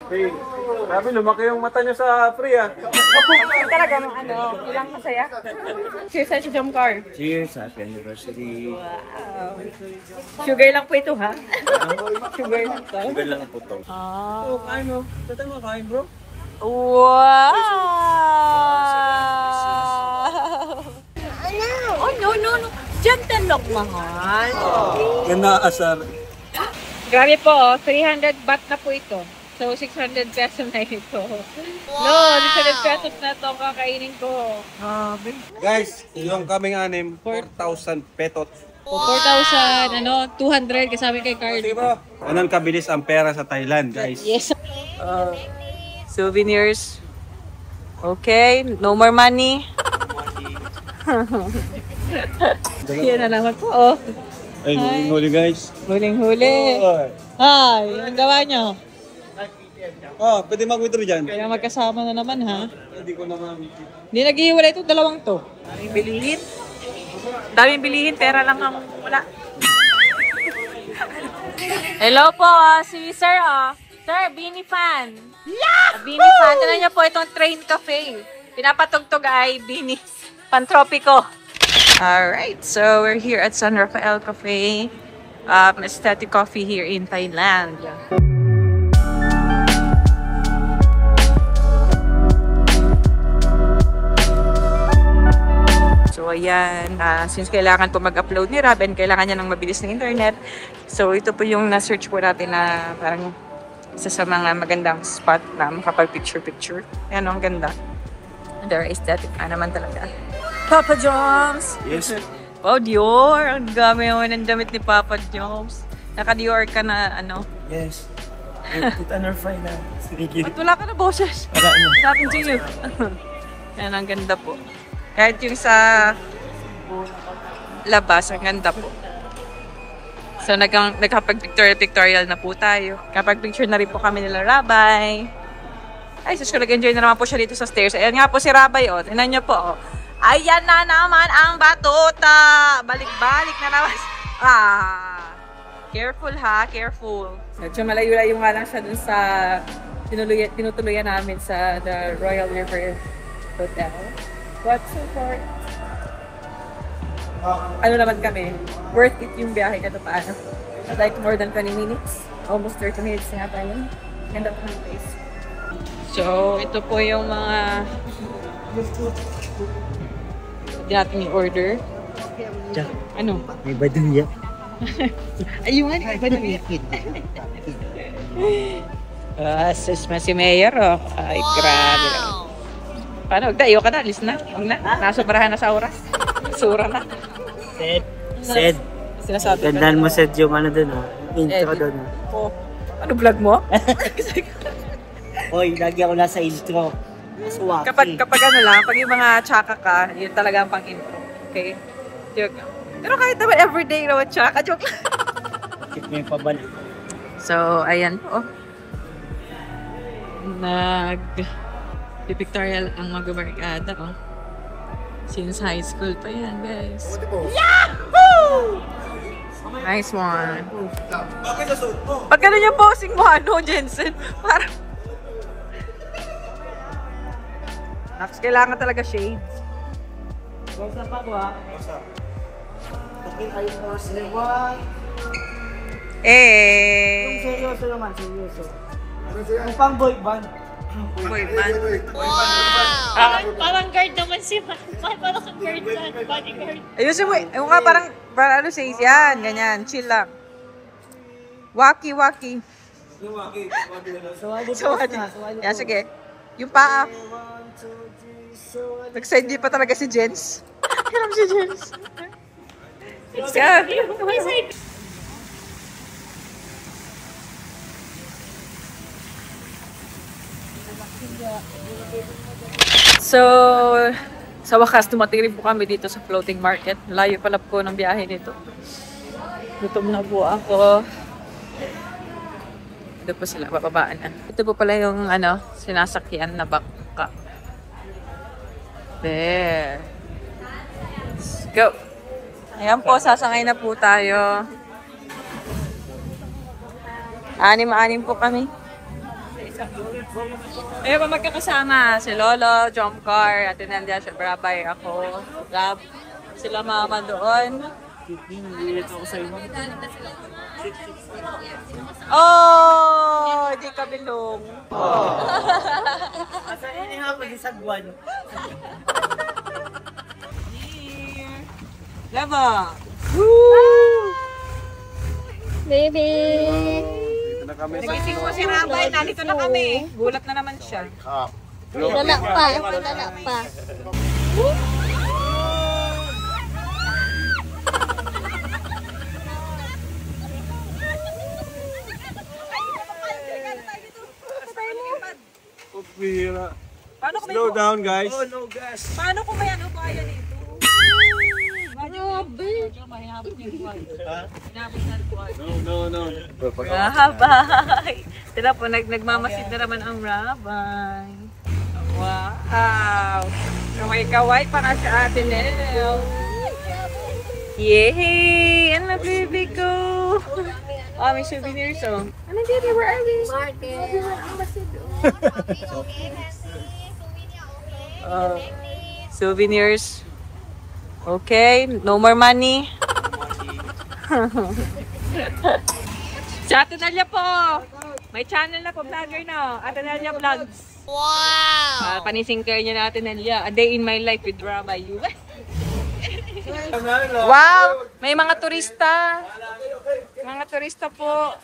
Hey, grabe, lumaki yung mata niyo sa free ah. Talaga ng ilang masaya. Cheers sa Jom Car. Cheers, happy anniversary. Wow. Sugar lang po ito, ha? Sugar lang to. Sugar lang po to. Ah. Oh, kain mo. Tatay mo, kain bro. Wow! Oh, no. Gentle look, mahal. Ganda asar. Grabe po, 300 baht na po ito. So, 600 pesos na ito. No, 600 pesos na ito ang kakainin ko. Guys, yung kaming anim, 4,000 petot. 4,000, 200 kasama kay card. Sige bro. Ganun kabilis ang pera sa Thailand, guys. Yes. Souvenirs. Okay, no more money. Yan na naman po, oh. Ay, huli guys. Huling-huli. Hi, ang gawa nyo? Oh, pwede mag-withdraw dyan. Kaya magkasama na naman, ha? Hindi ko naman. Hindi nag-iiwalay itong dalawang to. Daming bilihin, pera lang ang wala. Hello po, si Sir, Sir, Beanie Fan. Yeah! Beanie Fan, tinan niyo po itong Train Cafe. Pinapatugtog ay Beanie Pantropiko. Alright, so we're here at San Rafael Cafe. Aesthetic coffee here in Thailand. So ayan, since kailangan po mag-upload ni Rob and kailangan niya ng mabilis na internet, so ito po yung na-search po natin na parang isa sa mga magandang spot na makapag-picture-picture. Ayan, ang ganda. Very aesthetic naman talaga. Papa Joms! Yes. Wow, Dior! Ang dami naman ng damit ni Papa Joms. Naka-Dior ka na, Yes. Put on our fine na. Sige. Ba't wala ka na boses? Wala na. What happened to you? Ayan, ang ganda po. Kahit yung sa labas, ang ganda po. So, nagkapag-pictorial na po tayo. Kapag-picture na rin po kami nila Rabay. Ay, sus ko, nag-enjoy na naman po siya dito sa stairs. Ayan nga po si Rabay, oh. Tingnan niyo po, oh. Ayan na naman ang batuta! Balik-balik na naman. Careful ha, careful. Medyo malayo-layo nga lang siya dun sa tinutuluyan namin sa the Royal River Hotel. But so far, ano naman kami, worth it yung biyahe ka paano. Like more than 20 minutes, almost 30 minutes na tayo. Ganda po ng place. So, ito po yung mga hindi natin i-order. Ano? May baduya. Ayun nga, iba na sus, si Mayor, oh. Ay, grabe. Paano? Dayo ka na, alis na. Huwag na. Nasobrahan na sa oras. Sura na. Sed. Sinasabi Gandaan mo Sed yung ano dun, intro Edit. dun. Oh. Ano vlog mo? Hoy, lagi ako nasa intro. Swaki. kapag ano lang, pag yung mga tsaka ka, yun talaga ang pang-intro. Okay? Joke lang. Pero kahit naman everyday naman tsaka, joke lang. Kit mo yung pabalik. So, ayan po. Pictorial ang mag-barkada, oh. Since high school pa yan, guys. Yahoo! Nice one. Pag gano'n yung posing mo, Jensen? Parang... Naps, kailangan talaga shades. Basta pa ko ha. Takin kayo mga sinewa. Seryoso naman, seryoso. Ang pang boy band. Boy band. Parang guard naman si Manman. Parang kang guard sa bodyguard. Ayusin mo, yung nga parang ano says, yan, ganyan, chill lang. Waki. Sawadi. Yan, sige. Yung paa. Nag-side pa talaga si Jens. Hiram si Jens. Let's go. So, sa wakas, tumating rin po kami dito sa floating market. Layo pala po ng biyahe nito. Gutom na po ako. Ito po sila, bababaan na. Ito po pala yung sinasakyan na bangka. There. Let's go. Ayan po, sasakay na po tayo. Anim po kami. Ayun pa magkakasama. Si Lolo, Jomcar, Ate Nelia, si Brabay, ako, Gab. Sila mama doon. Oh, hindi ka bilong. Asa ini nga mag-isagwan. Lava! Baby! Dito na kami sa... Nagising mo si Rabay, nandito na kami. Gulat na naman siya. Wala pa, wala pa. Pira. Paano kung may, Slow down, guys. Oh no, gas. paano kung may ano kaya dito? Grabe! Mahinabot niya buwan. Hinabot na buwan. No. Rabay! Tira po, nagmamasid na naman ang Rabay. Wow! Okay, kaway pa nga sa atin, Nel. Yay! Ano, baby ko? Oh, may souvenirs, oh. Ano, baby? Where are we? Souvenirs. Okay, no more money. Si Ate Nelia po. May channel na po, vlogger na. Ate Nelia Vlogs. Wow! Panising care niya na Ate Nelia. A day in my life with Rabay. Wow! May mga turista. Mga turista po.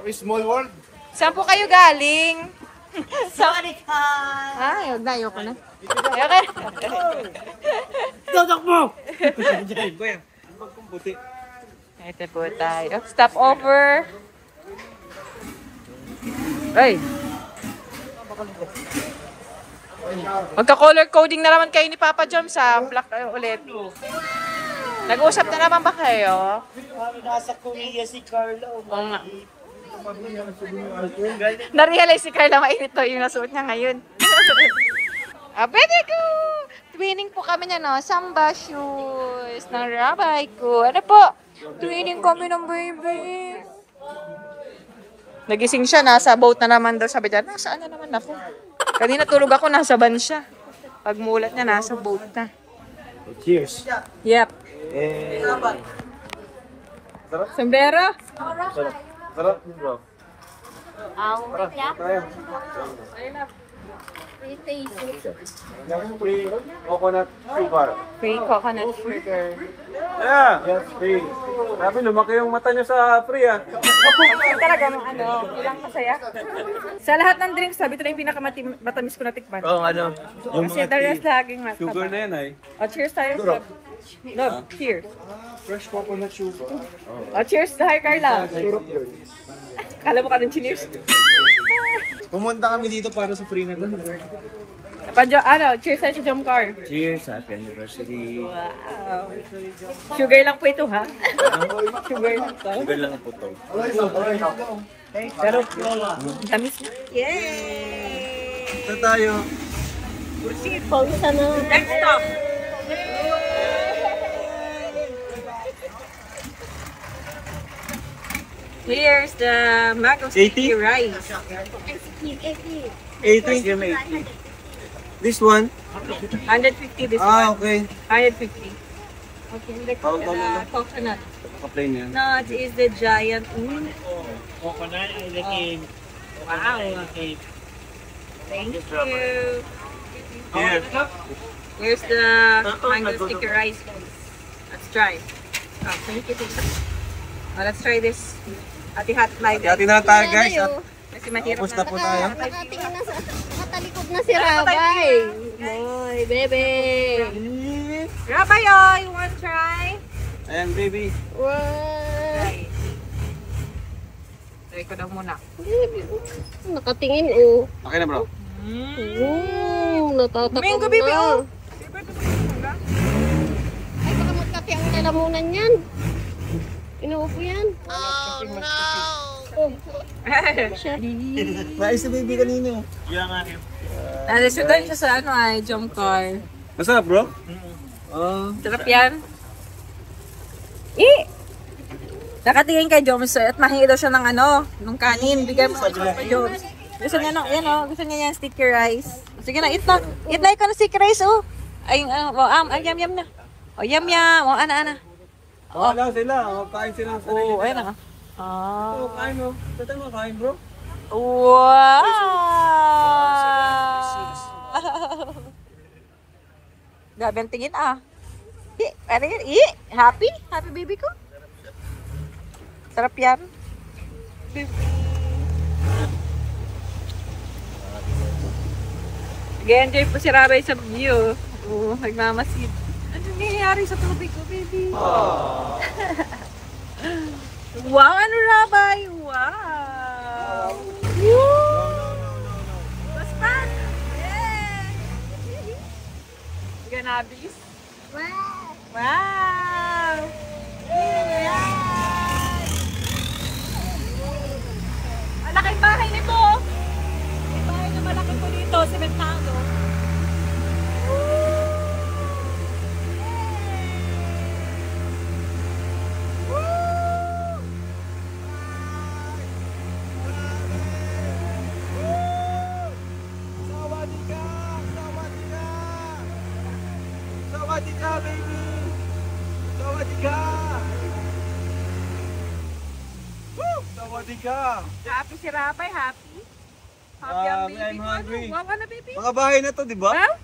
Small world. Saan po kayo galing? Sorry ka! Ay, huwag na. Ayoko na. Okay. Dodok mo! Puti. Ito po tayo. Stop over. Ay. Magka-color coding na naman kayo ni Papa Jom sa black ulit. Nag-uusap na naman ba kayo? Nasa Korea si Carla. Oo nga. Na-realize si Carla mainit to yung nasuot niya ngayon. Pwede ko! Twinning po kami niya, no? Samba shoes ng Rabay ko. Ano po? Twinning kami ng baby. Nagising siya, nasa boat na naman daw. Sabi niya, nasaan na naman ako? Kanina tulog ako, nasa van siya. Pagmulat niya, nasa boat na. Cheers. Yep. Sombrero? Sarap, bro. Free coconut sugar. Free coconut sugar. Yeah, yes, free. Sabi, lumaki yung mata niyo sa free, ah. Kasi talaga ng ano, ilang masaya. Sa lahat ng drinks, sabi ito na yung pinakamatamis ko na tikman. Oo, ano? Kasi the rest laging mataba. Sugar na yan, ay. O, cheers tayo. Love, cheers. Fresh coconut sugar. O, cheers tayo, Carla. Kala mo ka ng cheers. Pumunta kami dito para sa free na doon. Cheers tayo sa Jomcar. Cheers, happy anniversary. Wow. Sugar lang po ito, ha? Sugar lang to. Sugar lang po to. Pero, tamis na. Yay! Ito tayo. Pausa na. Next stop. Here's the mango sticky 80? rice. 80? This one? 150 this Ah, one. okay. 150. Okay, the coconut. Naka-plain yan. No, it is the giant. Coconut ay laki. Wow. Thank you. Here. Here's the mango sticky rice. Let's try. Oh, thank you. Let's try this. Ati hot light. Hati na tayo, guys. At Kasi mahirap tapos na po tayo. Nakatingin na sa... Nakatalikod na si Rabay. Boy, bebe. Rabay, oh, you want to try? Ayan, baby. Wow. Try. Try ko daw muna. Nakatingin, oh. Okay na, bro. Natatakot Mango, baby, na. oh. Favorite mo ba yung mangga? Ay, baka magkape ang lalamunan yan. Inuupo yan. Oh, no. Nais na baby kanino. Yan nga yun. Nasudan siya sa ano ay, Jomcar. Masarap, bro? Sarap yan. Eh! Nakatingin kay Joms at mahingi daw siya ng nung kanin. Bigay mo kay Joms. Gusto niya gusto niya yan, sticky rice. Sige na, eat na. Eat na ikaw ng sticky rice, oh. Ay, yum na. Oh, yum. Oh, ana. Wala sila. Kain sila sa sarili. Oh, ayun na. Kain mo. Ito mo, kain bro. Wow! Grabe ang tingin Ano yan? Happy? Happy baby ko? Sarap yan. Nag-enjoy po si Rabay sa view. Nagmamasid. Ano nangyayari sa tubig ko, baby? Wow, ano Rabay? Wow! Woo! Was fun! Yeah! Ganabis? Wow! Wow! Yeah! Ang laking bahay nito! May bahay na malaki po dito, sementado. Sawadika, baby! Sawadika! Woo! Sawadika! Happy si Rabay, happy? Happy ang baby I'm ko. hungry. Wow, ano baby? Mga bahay na to, di ba? Wow?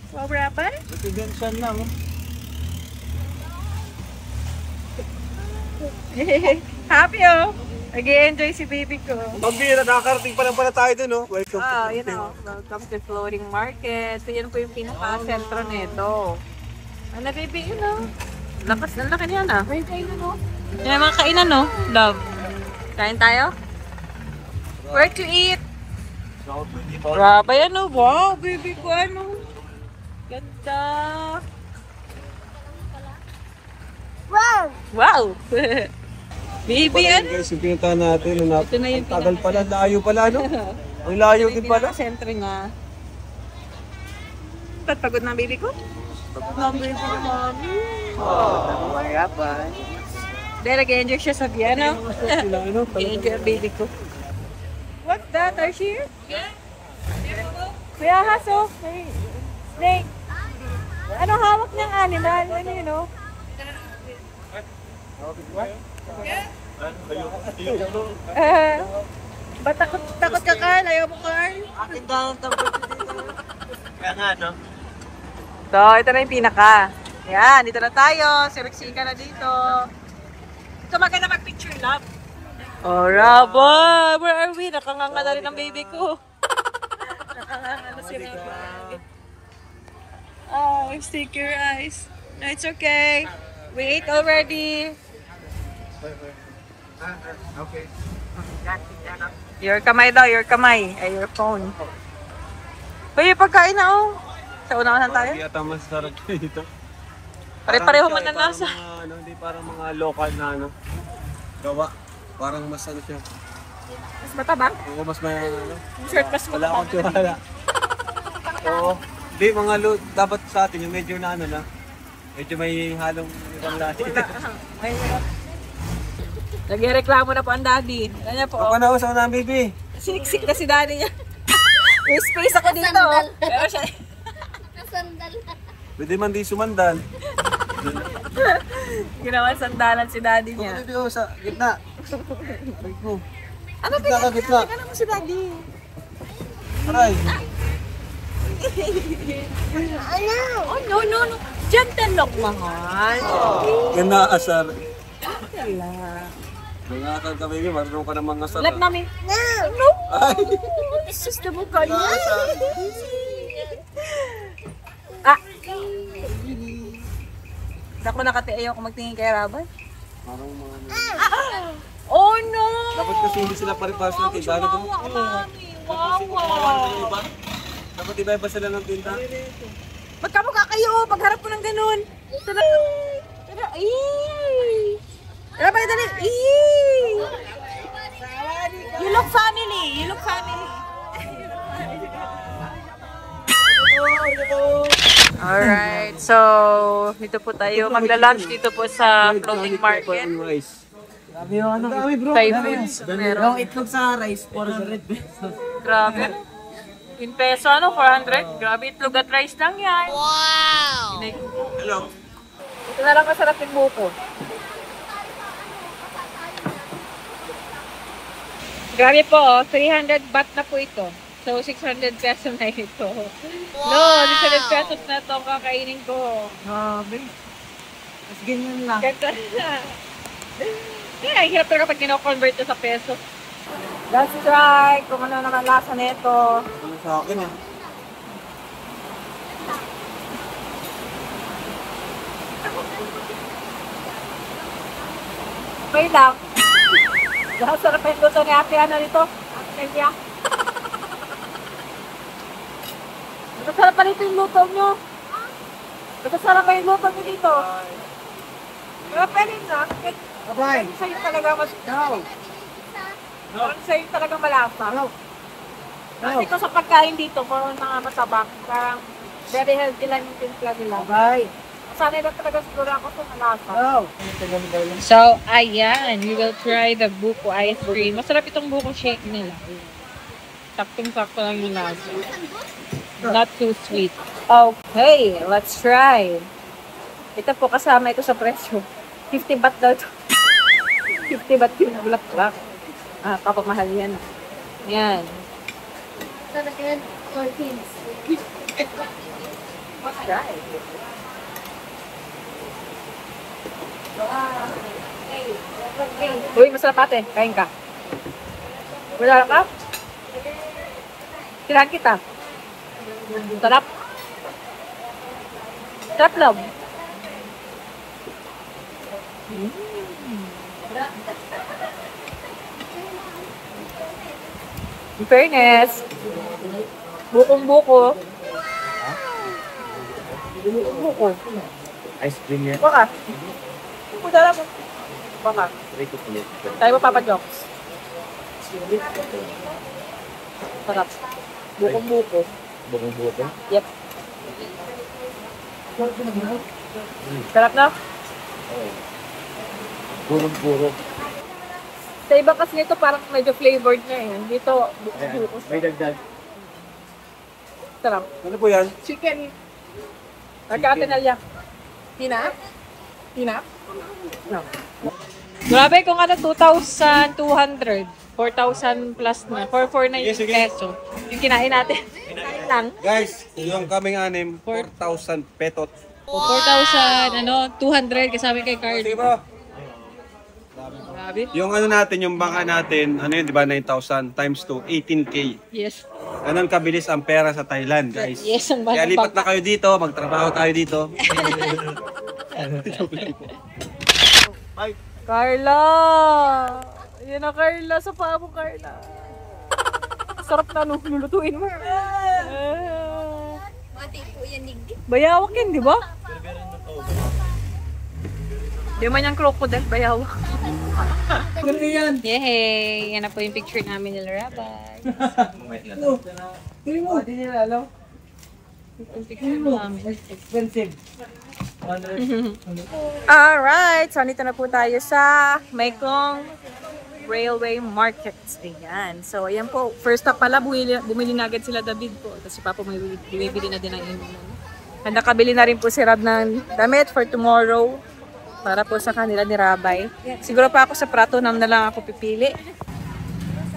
Wow, Rabay? Residential lang. Happy Nag-i-enjoy si baby ko. Magbira, nakakarating pa lang pala tayo dun, no? Welcome to Yun welcome to Floating Market. So, yan po yung pinaka-sentro nito. Ano, baby, Lakas ng laki niyan, May kainan, Yan, mga kainan, Love. Kain tayo? Where to eat? Rabay, Wow, baby ko, Ganda. Wow! Wow! Baby, Guys, yung pinuntahan natin, Ito na yung tagal pala, layo pala, no? Ang layo din pala. Sentro nga. Ba't pagod na baby ko? Pagod na baby ko, mami. Rabay. Dahil nag-enjoy siya sa Vienna. Nag-enjoy ang baby ko. What's that? Are you here? Kuya Haso. Hey. Snake. Ano hawak niyang animal? Ba't takot ka, Carl? Ayaw mo, Carl? Akin daw ang tambot dito. Kaya nga, no? So, ito na yung pinaka. Yan, dito na tayo. Siriksika na dito. Ito maganda mag-picture, love. Oh, Rabay! Where are we? Nakanganga na rin ang baby ko. Nakanganga na si Rabay. Oh, sticky rice. No, it's okay. We ate already. Okay. Your kamay daw, your kamay. Ay, your phone. Uy, yung pagkain na, Sa unahan tayo? Hindi yata masarap dito. Pare-pareho man na nasa. Hindi parang mga local na gawa. Parang mas siya. Mas matabang? Oo, mas may Short mas wala akong tiwala. Oo. Hindi, mga dapat sa atin yung medyo na medyo may halong ibang lahi. Nagreklamo na po ang daddy. Kanya po. Ako na usaw na, baby. Siniksik na si daddy niya. May space ako dito. Pero siya. Nasandal. Pwede man di sumandal. Ginawa sandalan si daddy niya. Baby, sa gitna. Ano Gitna ka, gitna. Ano mo si daddy? Aray. Ano? Oh, no. Gentle look, mahal. Ganda asar. Wala. Nangasal ka, baby. Marunong ka ng mga asar. Let mami. No! Ay! Sus na mukha niya. Asar. Ako nakati ayaw ko magtingin kay Rabay. Parang mga Oh no! dapat kasi hindi sila pare-pares ng tindahan. Wow! Dapat iba-iba sila ng tinta. Magkamukha kayo, pagharap mo ng ganun. Tara. Rabay, dali. You look family. Alright, so dito po tayo magla-lunch dito po sa floating market. Grabe yung ano. Dami bro. Thai foods. Meron. Yung itlog sa rice, 400 pesos. Grabe. In peso, 400. Grabe, itlog at rice lang yan. Wow! Hello. Ito na lang masarap yung buko. Grabe po, 300 baht na po ito. So, 600 pesos na ito. No, 600 pesos na ito ang kakainin ko. Grabe. Mas ganyan lang. Ganda na. Kaya, ang hirap talaga pag kino-convert sa peso. Let's try kung ano naman lasa nito. Ano sa akin ah? Okay lang. Dahil sarap yung luto ni ate ano nito. Kaya. Masarap pa nito yung luto nyo. Masarap pa yung luto nyo dito. Pero pwede na. Bye-bye. Sa'yo talaga mas... No. Parang sa'yo talaga malasa. No. Kasi ko sa pagkain dito, parang mga matabak. Parang very healthy lang yung timpla nila. Bye. Sanay lang talaga siguro ako sa malasa. No. So, ayan. We will try the buko ice cream. Masarap itong buko shake nila. Saktong-sakto lang yung lasa. Not too sweet. Okay, let's try. Ito po kasama ito sa presyo. 50 baht daw ito. 50 baht yung bulak-bulak. Ah, kapamahal yan. Yan. Talagang 14. Let's try. Uy, masarap ate. Kain ka. Wala ka? Tirahan kita. Sarap. Sarap lang. In fairness, bukong-buko. Bukong-buko. Ice cream yan. Baka. Pudala mo. Baka. Try ko ulit. Tayo mo Papa Jokes. Sarap. Bukong-buko. Bukong-buko. Yep. Sarap na? Oo. Purong-puro. Sa iba kasi nito parang medyo flavored na eh. Dito, bukong-buko. May dagdag. Sarap. Ano po yan? Chicken. Nagka-atenalya. Tina? Tina? No. Grabe kung ano, 2,200. 4,000 plus na. 4,400 na yung Sige, sige. peso. Yung kinain natin. Kinain lang. Guys, yung kaming anim, 4,000 petot. O 4,000, 200 kasama kay Carl. Sige bro. Grabe. Yung ano natin, yung bangka natin, ano yun, di ba, 9,000 times 2, 18K. Yes. Ganun kabilis ang pera sa Thailand, guys. Yes, ang Kaya bangka. lipat na kayo dito, magtrabaho tayo dito. Carla! Yan na, Carla. Sa paa mo, Carla. Sarap na nung lulutuin mo. Mati po yan, Nig. Bayawak yan, di ba? Di man yung crocodile, bayawak. Ganda yan. Yay! Yan na po yung picture namin nila, Rabay. Hindi mo. Hindi nila alam. Yung picture namin. Expensive. Alright! So, nito na po tayo sa Mekong Railway Market. Ayan. So, ayan po. First stop pala, bumili na agad sila David po. Tapos si Papa may bumibili na din ng inuman. And nakabili na rin po si Rab ng damit for tomorrow. Para po sa kanila ni Rabay. Siguro pa ako sa Prato Nam na lang ako pipili.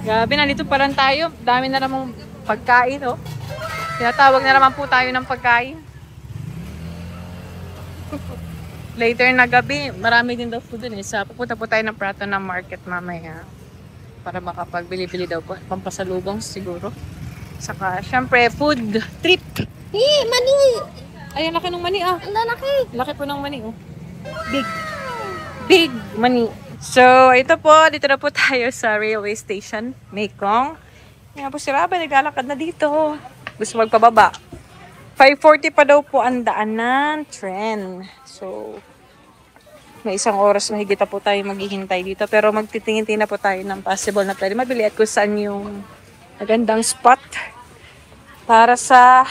Grabe, nandito pa lang tayo. Dami na namang pagkain, oh. Tinatawag na naman po tayo ng pagkain. Later na gabi, marami din daw food dun eh. So, pupunta po tayo ng Prato Nam Market mamaya. Para makapagbili-bili daw po. Pampasalubong siguro. Saka, syempre, food trip. Mani! Ay, ang laki ng mani, ah. Ang lalaki! Laki po ng mani, oh. Big mani. So, ito po, dito na po tayo sa railway station, Mekong. Yan po si Rabay, naglalakad na dito. Gusto magpababa. 5:40 pa daw po ang daanan tren. So, may isang oras mahigit na po tayo maghihintay dito. Pero magtitingin-tingin na po tayo ng possible na pwede mabili at kung saan yung magandang spot para sa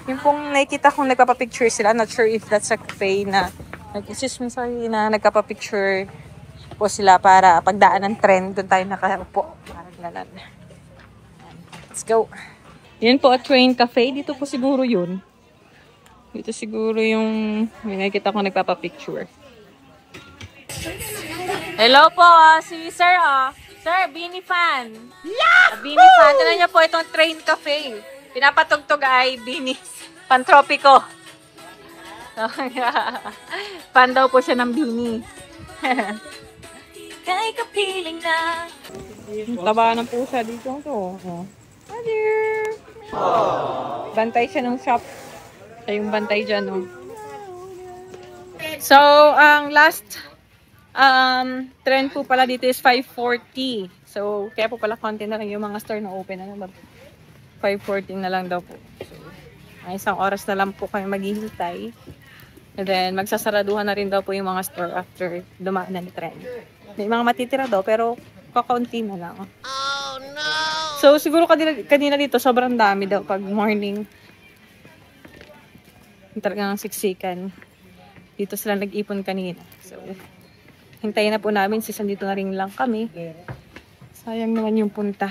yung pong nakikita kong nagpapapicture sila. Not sure if that's a cafe na excuse me, sorry, na nagpapapicture po sila para pagdaan ng tren. Doon tayo nakaupo. Parang galan. Let's go. Yan po at Train Cafe. Dito po siguro yun. Dito siguro yung may nakikita ko nagpapapicture. Hello po, si Sir, Sir, Beanie Fan. Yeah! Beanie Fan. Tignan niyo po itong Train Cafe. Pinapatugtog ay Beanie Pantropico. Fan daw po siya ng Beanie. Kaya kapiling na. Taba ng pusa dito. Hi there. Bantay siya ng shop. Siya yung bantay dyan, no? So, ang last trend po pala dito is 5:40. So, kaya po pala konti na lang yung mga store na open. 5:40 na lang daw po. So, may isang oras na lang po kami maghihintay. And then, magsasaraduhan na rin daw po yung mga store after dumaan na ni trend. May mga matitira daw, pero kakaunti na lang. Oh, no! So, siguro kanina dito, sobrang dami daw pag morning. Talagang siksikan. Dito sila nag-ipon kanina. So, hintayin na po namin. Dito na rin lang kami. Sayang naman yung punta.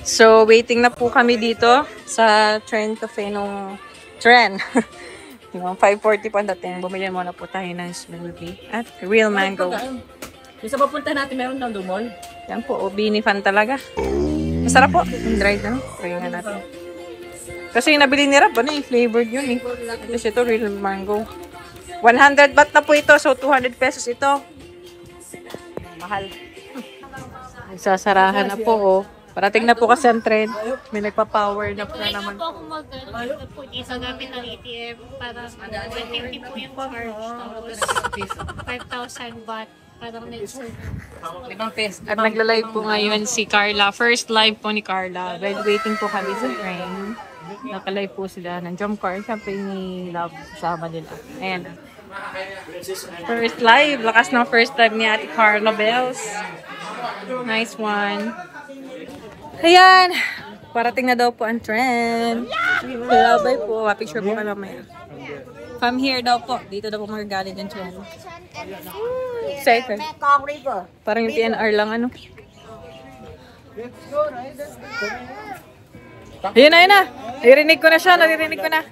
So, waiting na po kami dito sa Train Cafe nung tren. Yung 5:40 po ang dating. Bumili muna po tayo ng smoothie at real mango. Yung sa papunta natin, meron ng Dumol. Yan po, Beanie Fan talaga. Masarap po. Yung dried na. Try nga natin. Kasi yung nabili ni Rab, flavored yun eh. Kasi ito, real mango. 100 baht na po ito. So, 200 pesos ito. Mahal. Nagsasarahan na po, oh. Parating na po kasi ang trend. May nagpa-power na po na naman. Pwede po ako mag-ano po sa gamit ng ATM para 150 po yung charge. Tapos 5,000 baht. Parang next week. At nagla-live po ngayon si Carla. First live po ni Carla. While waiting po kami sa train. Naka-live po sila ng jump car. Siyempre ni Love kasama nila. Ayan. First live. Lakas ng first live ni Ate Carla Bells. Nice one. Ayan. Parating na daw po ang trend. Bye po. Picture po kami mamaya. From here daw po. Dito daw po magagalit ang trend. Excited. Parang yung PNR lang ano. Ayun na. Naririnig ko na siya. Naririnig ko na.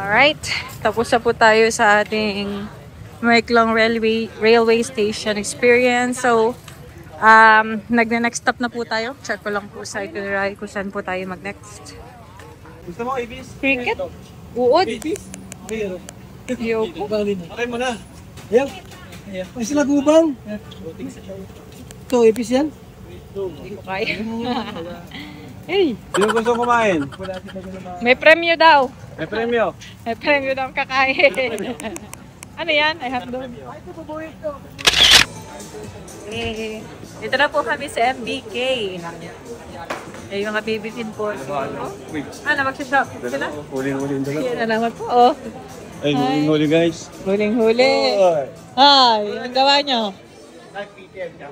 Alright, tapos na po tayo sa ating Maeklong Railway Station experience. So, next stop na po tayo. Check ko lang po sa itinerary kung saan po tayo mag-next. Gusto mo ibis? Cricket? Uod? Yoko. Okay mo na. Ayan. May sila gubang. Ito, ipis yan? Hindi ko kaya. Hey! Sino gusto kumain? May premyo daw. May premyo. May premyo daw kakain. Ano yan? I have dog. Eh, dito na po kami sa MBK. Eh, yung mga baby feed po. Ano, mag-shop? Sila? Huling-huling dala. Yan na naman po. Oh. Ay, huling-huli guys. Huling-huli. Hi, ang gawa nyo?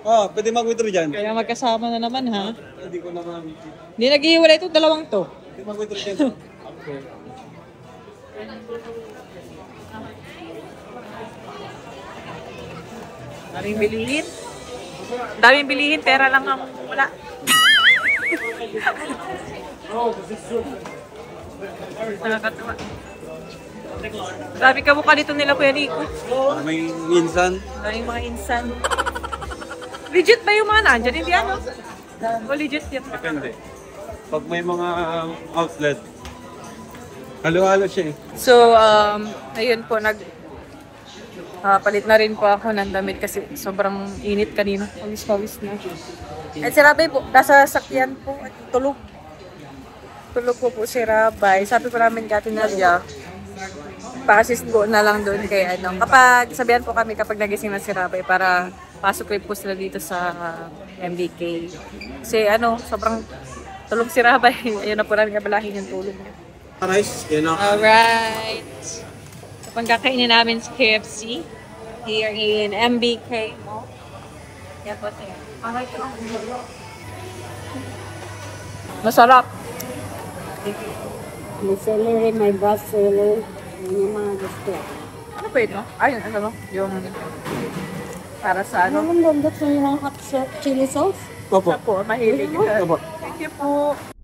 Oh, pwede mag-withdraw dyan. Kaya magkasama na naman, ha? Hindi ko naman. Hindi nag-iwalay itong dalawang to. Pwede mag-withdraw dyan. Okay. Daming bilihin. Daming bilihin, pera lang ang wala. Nakakatawa. Grabe ka mukha dito nila, Kuya Rico. May minsan. Daming mga insan. Legit ba yung mga nandyan? Hindi ano? O legit yun? Depende. Pag may mga outlet, halo-halo siya eh. So, ayun po, palit na rin po ako ng damit kasi sobrang init kanina. Pawis-pawis na. At si Rabay po, nasa sakyan po at tulog. Tulog po si Rabay. Sabi ko namin kati Nadia, pa-assist po na lang doon kay ano. Kapag, sabihan po kami kapag nagising na si Rabay para pasok rin po sila dito sa MBK. Kasi ano, sobrang Tulog si Rabay. Ayun na po namin kabalahin yung tulog niya. Rice, yun ako. Alright. So, pagkakainin namin sa KFC here in MBK Mall. Yan po siya. Masarap. May celery, may best celery. Yun yung mga gusto. Ano po ito? Ayun, ano? Yung para sa ano? Ano ang ganda sa yung hot chili sauce? Opo. Ako, mahilig. Opo. Thank you po.